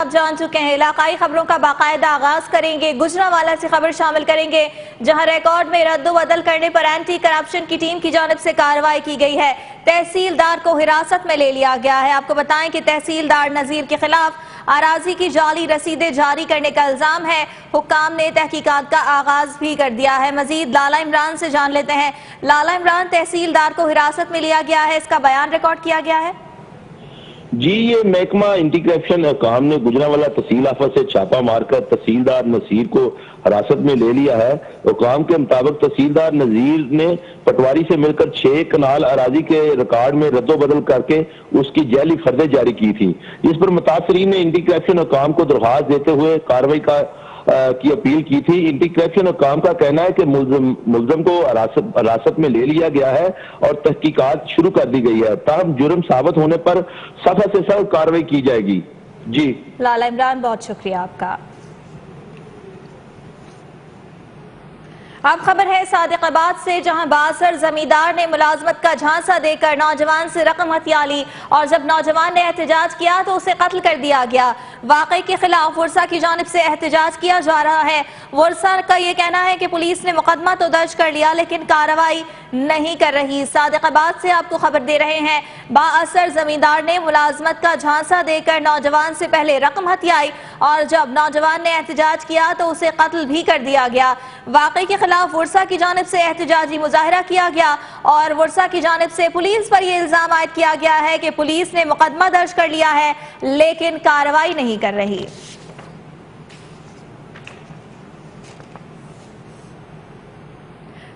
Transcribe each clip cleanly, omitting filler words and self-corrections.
آپ جان چکے ہیں علاقائی خبروں کا باقاعدہ آغاز کریں گے۔ گجرانوالہ سے خبر شامل کریں گے جہاں ریکارڈ میں رد و بدل کرنے پر اینٹی کرپشن کی ٹیم کی جانب سے کارروائی کی گئی ہے۔ تحصیلدار کو حراست میں لے لیا گیا ہے۔ آپ کو بتائیں کہ تحصیلدار نذیر کے خلاف اراضی کی جعلی رسیدیں جاری کرنے کا الزام ہے۔ حکام نے تحقیقات کا آغاز بھی کر دیا ہے۔ مزید لالا عمران سے جان لیتے ہیں۔ لالا عمران، تحصیلدار کو حراست میں لیا گیا ہے، اس کا بیان ریکارڈ کیا گیا ہے؟ جی، یہ محکمہ اینٹی کرپشن حکام نے گجرانوالہ تحصیل آفس سے چھاپا مار کر تحصیلدار نذیر کو حراست میں لے لیا ہے۔ حکام کے مطابق تحصیلدار نذیر نے پٹواری سے مل کر 6 کنال اراضی کے ریکارڈ میں رد و بدل کر کے اس کی جعلی فردیں جاری کی تھی، جس پر متاثرین نے اینٹی کرپشن حکام کو درخواست دیتے ہوئے کارروائی کی اپیل کی تھی۔ اینٹی کرپشن حکام کا کہنا ہے کہ ملزم کو حراست میں لے لیا گیا ہے اور تحقیقات شروع کر دی گئی ہے، تاہم جرم ثابت ہونے پر سخت سے سخت کارروائی کی جائے گی۔ جی لالا عمران، بہت شکریہ آپ کا۔ اب خبر ہے صادق آباد سے، جہاں بااثر زمیندار نے ملازمت کا جھانسا دے کر نوجوان سے رقم ہتھیا لی اور جب نوجوان نے احتجاج کیا تو اسے قتل کر دیا گیا۔ واقعے کے خلاف ورثہ کی جانب سے احتجاج کیا جا رہا ہے۔ ورثہ کا یہ کہنا ہے کہ پولیس نے مقدمہ تو درج کر لیا لیکن کارروائی نہیں کر رہی۔ صادق آباد سے آپ کو خبر دے رہے ہیں، بااثر زمیندار نے ملازمت کا جھانسا دے کر نوجوان سے پہلے رقم ہتھیائی اور جب نوجوان نے احتجاج کیا تو اسے قتل بھی کر دیا گیا۔ واقعے کے خلاف ورثہ کی جانب سے احتجاجی مظاہرہ کیا گیا اور ورثہ کی جانب سے پولیس پر یہ الزام عائد کیا گیا ہے کہ پولیس نے مقدمہ درج کر لیا ہے لیکن کارروائی نہیں کر رہی۔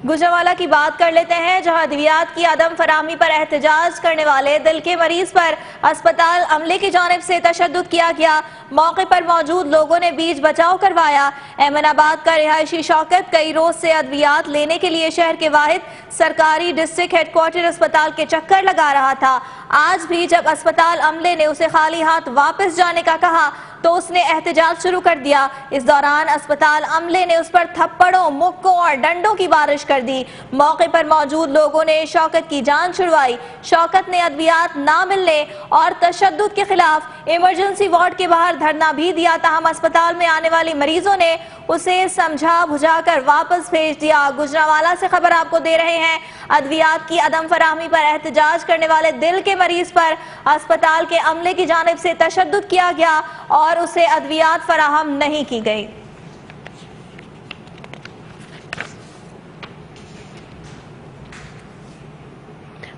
گجرانوالہ کی بات کر لیتے ہیں، جہاں ادویات کی عدم فراہمی پر احتجاج کرنے والے دل کے مریض پر اسپتال عملے کی جانب سے تشدد کیا گیا۔ موقع پر موجود لوگوں نے بیچ بچاؤ کروایا۔ ایمن آباد کا رہائشی شوکت کئی روز سے ادویات لینے کے لیے شہر کے واحد سرکاری ڈسٹرکٹ ہیڈ کوارٹر اسپتال کے چکر لگا رہا تھا۔ آج بھی جب اسپتال عملے نے اسے خالی ہاتھ واپس جانے کا کہا تو اس نے احتجاج شروع کر دیا۔ اس دوران اسپتال عملے نے اس پر تھپڑوں، مکوں اور ڈنڈوں کی بارش کر دی۔ موقع پر موجود لوگوں نے شوکت کی جان چھڑوائی۔ شوکت نے ادویات نہ ملنے اور تشدد کے خلاف ایمرجنسی وارڈ کے باہر دھرنا بھی دیا، تاہم اسپتال میں آنے والی مریضوں نے اسے سمجھا بجھا کر واپس بھیج دیا۔ گجرانوالہ سے خبر آپ کو دے رہے ہیں، ادویات کی عدم فراہمی پر احتجاج کرنے والے دل کے مریض پر اسپتال کے عملے کی جانب سے تشدد کیا گیا اور اسے ادویات فراہم نہیں کی گئی۔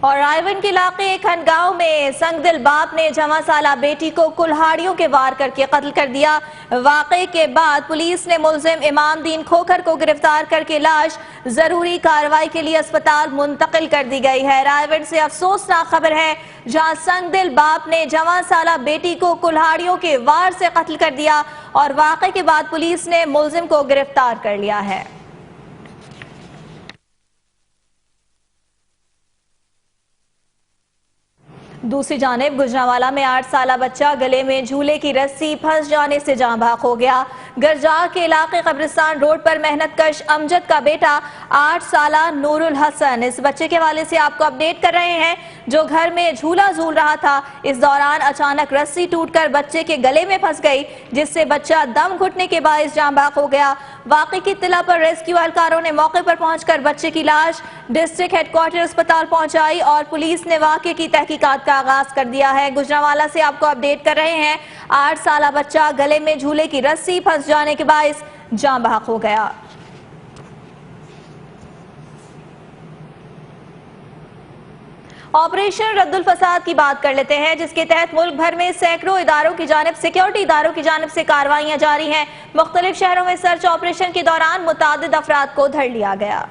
اور رائے کے علاقے کھنگاؤں میں سنگ دل باپ نے جواں سالہ بیٹی کو کلہاڑیوں کے وار کر کے قتل کر دیا۔ واقعے کے بعد پولیس نے ملزم امام دین کھوکھر کو گرفتار کر کے لاش ضروری کارروائی کے لیے اسپتال منتقل کر دی گئی ہے۔ رائے سے افسوسناک خبر ہے، جہاں سنگ دل باپ نے جواں سالہ بیٹی کو کلہاڑیوں کے وار سے قتل کر دیا اور واقعے کے بعد پولیس نے ملزم کو گرفتار کر لیا ہے۔ دوسری جانب گجرانوالہ میں 8 سالہ بچہ گلے میں جھولے کی رسی پھنس جانے سے جاں بحق ہو گیا۔ گرجار کے علاقے قبرستان روڈ پر محنت کش امجد کا بیٹا 8 سالہ نور الحسن اس بچے کے حوالے سے آپ کو اپڈیٹ کر رہے ہیں، جو گھر میں جھولا جھول رہا تھا۔ اس دوران اچانک رسی ٹوٹ کر بچے کے گلے میں پھنس گئی، جس سے بچہ دم گھٹنے کے باعث جاں بحق ہو گیا۔ واقعے کی اطلاع پر ریسکیو اہلکاروں نے موقع پر پہنچ کر بچے کی لاش ڈسٹرکٹ ہیڈ کوارٹر اسپتال پہنچائی اور پولیس نے واقعے کی تحقیقات کا آغاز کر دیا ہے۔ گجرانوالہ سے آپ کو اپڈیٹ کر رہے ہیں، 8 سالہ بچہ گلے میں جھولے کی رسی پھنس جانے کے باعث جاں بحق ہو گیا۔ آپریشن رد الفساد کی بات کر لیتے ہیں، جس کے تحت ملک بھر میں سینکڑوں اداروں کی جانب سیکیورٹی اداروں کی جانب سے کارروائیاں جاری ہیں۔ مختلف شہروں میں سرچ آپریشن کے دوران متعدد افراد کو دھر لیا گیا۔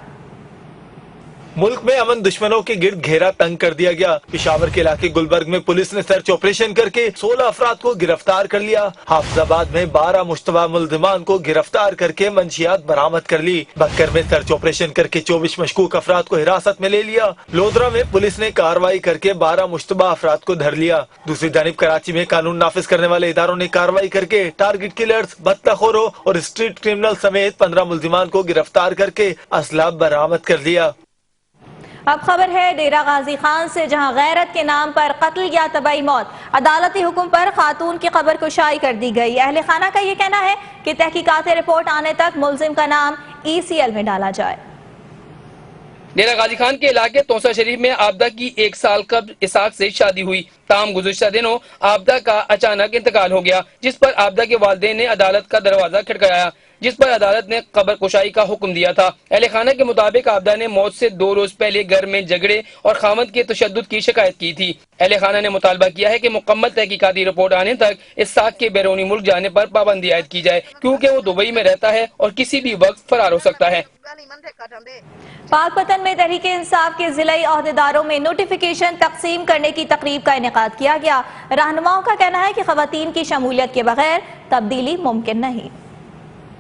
ملک میں امن دشمنوں کے گرد گھیرا تنگ کر دیا گیا۔ پشاور کے علاقے گلبرگ میں پولیس نے سرچ آپریشن کر کے 16 افراد کو گرفتار کر لیا۔ حافظ آباد میں 12 مشتبہ ملزمان کو گرفتار کر کے منشیات برآمد کر لی۔ بکر میں سرچ آپریشن کر کے 24 مشکوک افراد کو حراست میں لے لیا۔ لودھرا میں پولیس نے کارروائی کر کے 12 مشتبہ افراد کو دھر لیا۔ دوسری جانب کراچی میں قانون نافذ کرنے والے اداروں نے کارروائی کر کے ٹارگٹ کلرز، بتہ خوروں اور اسٹریٹ کرمنل سمیت 15 ملزمان کو گرفتار کر کے اسلحہ برآمد کر لیا۔ اب خبر ہے ڈیرہ غازی خان سے، جہاں غیرت کے نام پر قتل یا تباہی موت، عدالتی حکم پر خاتون کی قبر کشائی کر دی گئی۔ اہل خانہ کا یہ کہنا ہے کہ تحقیقات رپورٹ آنے تک ملزم کا نام ECL میں ڈالا جائے۔ ڈیرہ غازی خان کے علاقے توسا شریف میں عابدہ کی 1 سال قبل اسحاق سے شادی ہوئی، تاہم گزشتہ دنوں عابدہ کا اچانک انتقال ہو گیا، جس پر عابدہ کے والدین نے عدالت کا دروازہ کھٹکھٹایا، جس پر عدالت نے قبر کشائی کا حکم دیا تھا۔ اہل خانہ کے مطابق عابدہ نے موت سے 2 روز پہلے گھر میں جھگڑے اور خاوند کے تشدد کی شکایت کی تھی۔ اہل خانہ نے مطالبہ کیا ہے کہ مکمل تحقیقاتی رپورٹ آنے تک اسحاق کے بیرونی ملک جانے پر پابندی عائد کی جائے، کیونکہ وہ دبئی میں رہتا ہے اور کسی بھی وقت فرار ہو سکتا ہے۔ پاک پتن میں تحریک انصاف کے ضلعی عہدیداروں میں نوٹیفیکیشن تقسیم کرنے کی تقریب کا انعقاد کیا گیا۔ رہنماؤں کا کہنا ہے کہ خواتین کی شمولیت کے بغیر تبدیلی ممکن نہیں۔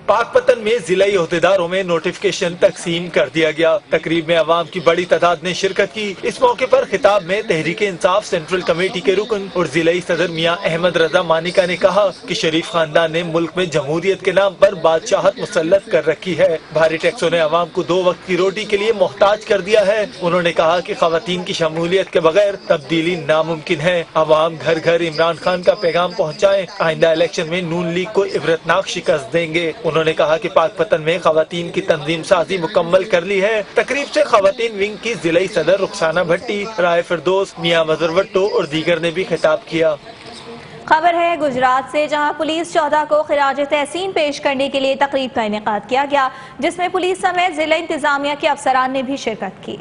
پاک پتن میں ضلعی عہدیداروں میں نوٹیفیکیشن تقسیم کر دیا گیا۔ تقریب میں عوام کی بڑی تعداد نے شرکت کی۔ اس موقع پر خطاب میں تحریک انصاف سینٹرل کمیٹی کے رکن اور ضلعی صدر میاں احمد رضا مانیکا نے کہا کہ شریف خاندان نے ملک میں جمہوریت کے نام پر بادشاہت مسلط کر رکھی ہے۔ بھاری ٹیکسوں نے عوام کو 2 وقت کی روٹی کے لیے محتاج کر دیا ہے۔ انہوں نے کہا کہ خواتین کی شمولیت کے بغیر تبدیلی ناممکن ہے۔ عوام گھر گھر عمران خان کا پیغام پہنچائیں، آئندہ الیکشن میں نون لیگ کو عبرتناک شکست دیں گے۔ انہوں نے کہا کہ پاک پتن میں خواتین کی تنظیم سازی مکمل کر لی ہے۔ تقریب سے خواتین ونگ کی ضلعی صدر رخسانہ بھٹی، رائے فردوس، میاں وزر وٹو اور دیگر نے بھی خطاب کیا۔ خبر ہے گجرات سے، جہاں پولیس شہدا کو خراج تحسین پیش کرنے کے لیے تقریب کا انعقاد کیا گیا، جس میں پولیس سمیت ضلع انتظامیہ کے افسران نے بھی شرکت کی۔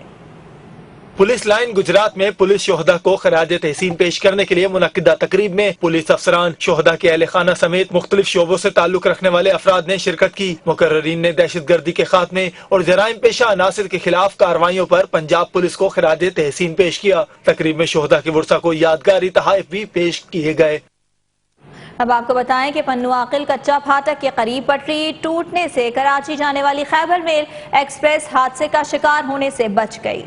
پولیس لائن گجرات میں پولیس شہدا کو خراج تحسین پیش کرنے کے لیے منعقدہ تقریب میں پولیس افسران، شہدا کے اہل خانہ سمیت مختلف شعبوں سے تعلق رکھنے والے افراد نے شرکت کی۔ مقررین نے دہشت گردی کے خاتمے اور جرائم پیشہ عناصر کے خلاف کارروائیوں پر پنجاب پولیس کو خراج تحسین پیش کیا۔ تقریب میں شہدا کے ورثاء کو یادگاری تحائف بھی پیش کیے گئے۔ اب آپ کو بتائیں کہ پنو عاقل کچا پھاٹک کے قریب پٹری ٹوٹنے سے کراچی جانے والی خیبر میل ایکسپریس حادثے کا شکار ہونے سے بچ گئی۔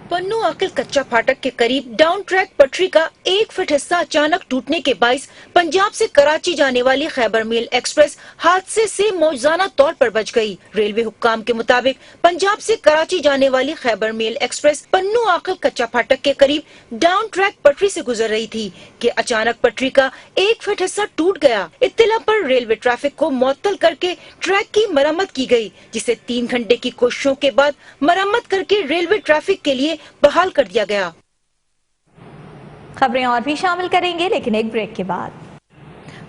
پنو عاقل کچا پھاٹک کے قریب ڈاؤن ٹریک پٹری کا 1 فٹ حصہ اچانک ٹوٹنے کے باعث پنجاب سے کراچی جانے والی خیبر میل ایکسپریس حادثے سے موجزانہ طور پر بچ گئی۔ ریلوے حکام کے مطابق پنجاب سے کراچی جانے والی خیبر میل ایکسپریس پنو عاقل کچا پھاٹک کے قریب ڈاؤن ٹریک پٹری سے گزر رہی تھی کہ اچانک پٹری کا 1 فٹ حصہ ٹوٹ گیا۔ اطلاع پر ریلوے ٹریفک کو معطل کر کے ٹریک کی مرمت کی گئی، جسے 3 گھنٹے کی کوششوں کے بعد مرمت کر کے ریلوے ٹریفک کے لیے بحال کر دیا گیا۔ خبریں اور بھی شامل کریں گے لیکن ایک بریک کے بعد۔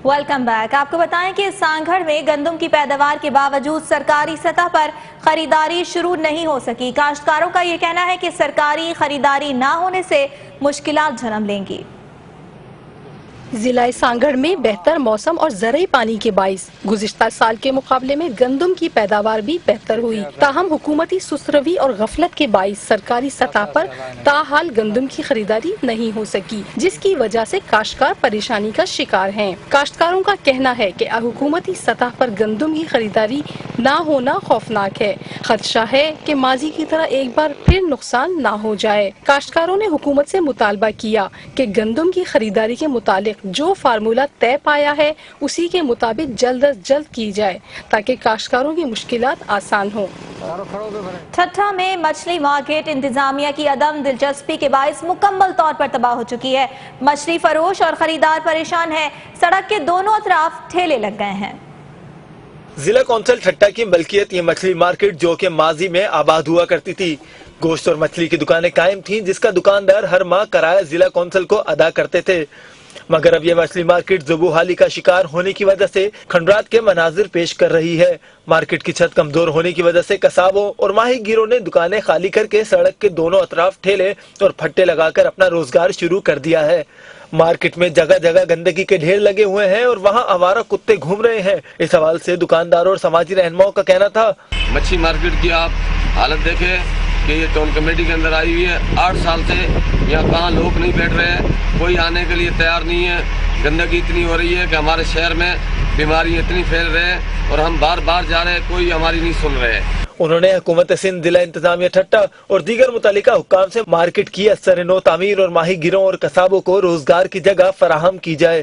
Welcome back. آپ کو بتائیں کہ سانگھڑ میں گندم کی پیداوار کے باوجود سرکاری سطح پر خریداری شروع نہیں ہو سکی۔ کاشتکاروں کا یہ کہنا ہے کہ سرکاری خریداری نہ ہونے سے مشکلات جنم لیں گی۔ ضلع سانگھڑ میں بہتر موسم اور زرعی پانی کے باعث گزشتہ سال کے مقابلے میں گندم کی پیداوار بھی بہتر ہوئی، تاہم حکومتی سست روی اور غفلت کے باعث سرکاری سطح پر تاحال گندم کی خریداری نہیں ہو سکی، جس کی وجہ سے کاشتکار پریشانی کا شکار ہیں۔ کاشتکاروں کا کہنا ہے کہ حکومتی سطح پر گندم کی خریداری نہ ہونا خوفناک ہے، خدشہ ہے کہ ماضی کی طرح ایک بار پھر نقصان نہ ہو جائے۔ کاشتکاروں نے حکومت سے مطالبہ کیا کہ گندم کی خریداری کے متعلق جو فارمولہ طے پایا ہے اسی کے مطابق جلد از جلد کی جائے تاکہ کاشتکاروں کی مشکلات آسان ہوں۔ ٹھٹھا میں مچھلی مارکیٹ انتظامیہ کی عدم دلچسپی کے باعث مکمل طور پر تباہ ہو چکی ہے۔ مچھلی فروش اور خریدار پریشان ہیں، سڑک کے دونوں اطراف ٹھیلے لگ گئے ہیں۔ ضلع کونسل ٹھٹھا کی ملکیت یہ مچھلی مارکیٹ جو کہ ماضی میں آباد ہوا کرتی تھی، گوشت اور مچھلی کی دکانیں قائم تھیں، جس کا دکاندار ہر ماہ کرایہ ضلع کونسل کو ادا کرتے تھے، مگر اب یہ مچھلی مارکیٹ زبو حالی کا شکار ہونے کی وجہ سے کھنڈرات کے مناظر پیش کر رہی ہے۔ مارکیٹ کی چھت کمزور ہونے کی وجہ سے کسابوں اور ماہی گیروں نے دکانیں خالی کر کے سڑک کے دونوں اطراف ٹھیلے اور پھٹے لگا کر اپنا روزگار شروع کر دیا ہے۔ مارکیٹ میں جگہ جگہ گندگی کے ڈھیر لگے ہوئے ہیں اور وہاں آوارہ کتے گھوم رہے ہیں۔ اس حوالے سے دکانداروں اور سماجی رہنماؤں کا کہنا تھا، مچھلی مارکیٹ کی آپ حالت دیکھیں کہ یہ ٹاؤن کمیٹی کے اندر آئی ہوئی ہے، 8 سال سے یہاں کہاں لوگ نہیں بیٹھ رہے ہیں، کوئی آنے کے لیے تیار نہیں ہے۔ گندگی اتنی ہو رہی ہے کہ ہمارے شہر میں بیماریاں اتنی پھیل رہے ہیں اور ہم بار بار جا رہے ہیں، کوئی ہماری نہیں سن رہے۔ انہوں نے حکومت سندھ، ضلع انتظامیہ ٹھٹھا اور دیگر متعلقہ حکام سے مارکیٹ کی اثر نو تعمیر اور ماہی گیروں اور کسابوں کو روزگار کی جگہ فراہم کی جائے۔